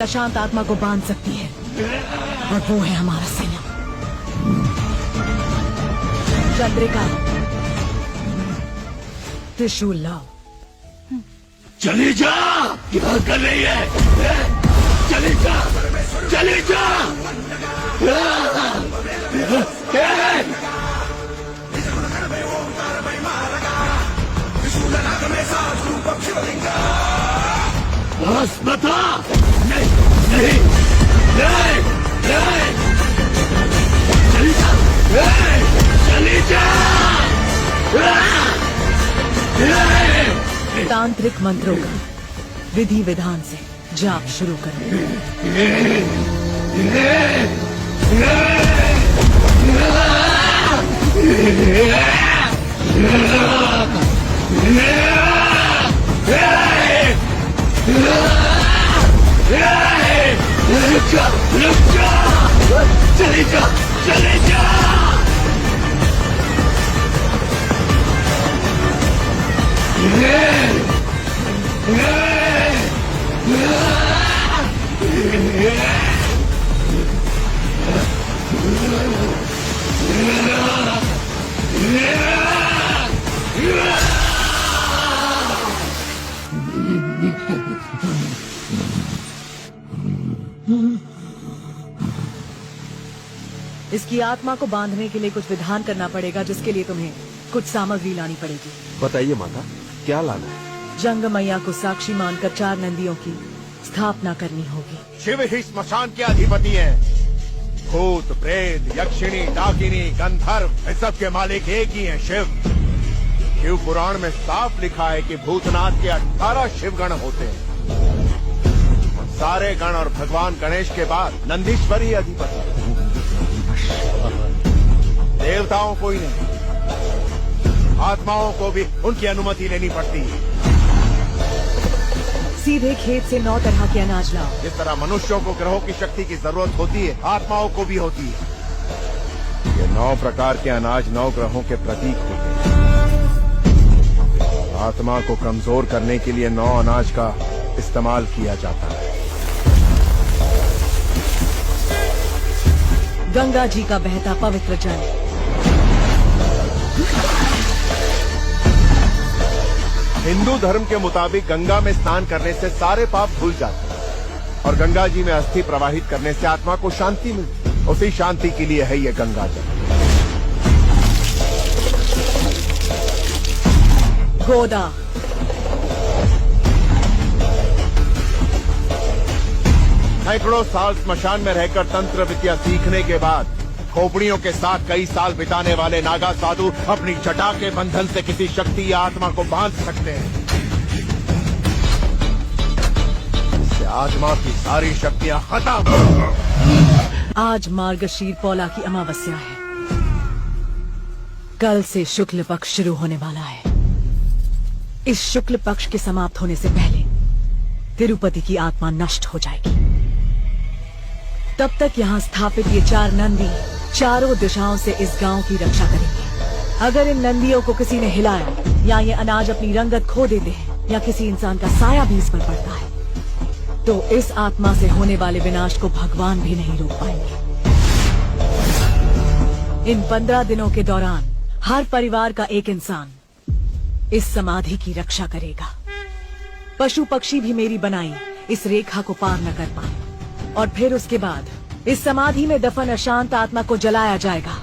अशांत आत्मा को बांध सकती है और वो है हमारा सेना। चंद्रिका, त्रिशूल लाओ। चली जा, क्या कर रही है? चली जा, चली जा। बस बता। नहीं नहीं नहीं नहीं, चली जा, चली जा। तांत्रिक मंत्रों का विधि विधान से जाप शुरू करें। रुक जा, चली जा, चली जा। इसकी आत्मा को बांधने के लिए कुछ विधान करना पड़ेगा, जिसके लिए तुम्हें कुछ सामग्री लानी पड़ेगी। बताइए माता, क्या लाना है? जंग मैया को साक्षी मानकर 4 नंदियों की स्थापना करनी होगी। शिव ही स्मशान के अधिपति हैं। भूत, प्रेत, यक्षिणी, डाकिनी, गंधर्व, इस सब के मालिक एक ही हैं, शिव। शिव पुराण में साफ लिखा है कि भूतनाथ के 18 शिवगण होते हैं। और सारे गण और भगवान गणेश के बाद नंदीश्वर ही अधिपति है। देवताओं को ही नहीं, आत्माओं को भी उनकी अनुमति लेनी पड़ती है। सीधे खेत से 9 तरह के अनाज लाओ। जिस तरह मनुष्यों को ग्रहों की शक्ति की जरूरत होती है, आत्माओं को भी होती है। ये 9 प्रकार के अनाज 9 ग्रहों के प्रतीक होते हैं। आत्मा को कमजोर करने के लिए 9 अनाज का इस्तेमाल किया जाता है। गंगा जी का बहता पवित्र जल, हिंदू धर्म के मुताबिक गंगा में स्नान करने से सारे पाप धुल जाते हैं और गंगा जी में अस्थि प्रवाहित करने से आत्मा को शांति मिलती है। उसी शांति के लिए है ये गंगा जल। गोदा, सैकड़ों साल स्मशान में रहकर तंत्र विद्या सीखने के बाद खोपड़ियों के साथ कई साल बिताने वाले नागा साधु अपनी जटा के बंधन से किसी शक्ति या आत्मा को बांध सकते हैं। इससे आत्मा की सारी शक्तियां खत्म। आज मार्गशीर पौला की अमावस्या है। कल से शुक्ल पक्ष शुरू होने वाला है। इस शुक्ल पक्ष के समाप्त होने से पहले तिरुपति की आत्मा नष्ट हो जाएगी। तब तक यहाँ स्थापित ये 4 नंदी चारों दिशाओं से इस गांव की रक्षा करेंगे। अगर इन नंदियों को किसी ने हिलाया या ये अनाज अपनी रंगत खो देते हैं या किसी इंसान का साया भी इस पर पड़ता है, तो इस आत्मा से होने वाले विनाश को भगवान भी नहीं रोक पाएंगे। इन 15 दिनों के दौरान हर परिवार का एक इंसान इस समाधि की रक्षा करेगा। पशु पक्षी भी मेरी बनाई इस रेखा को पार न कर पाए। और फिर उसके बाद इस समाधि में दफन अशांत आत्मा को जलाया जाएगा।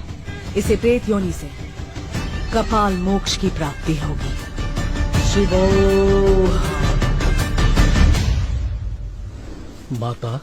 इसे प्रेत योनि से कपाल मोक्ष की प्राप्ति होगी। शिवो। माता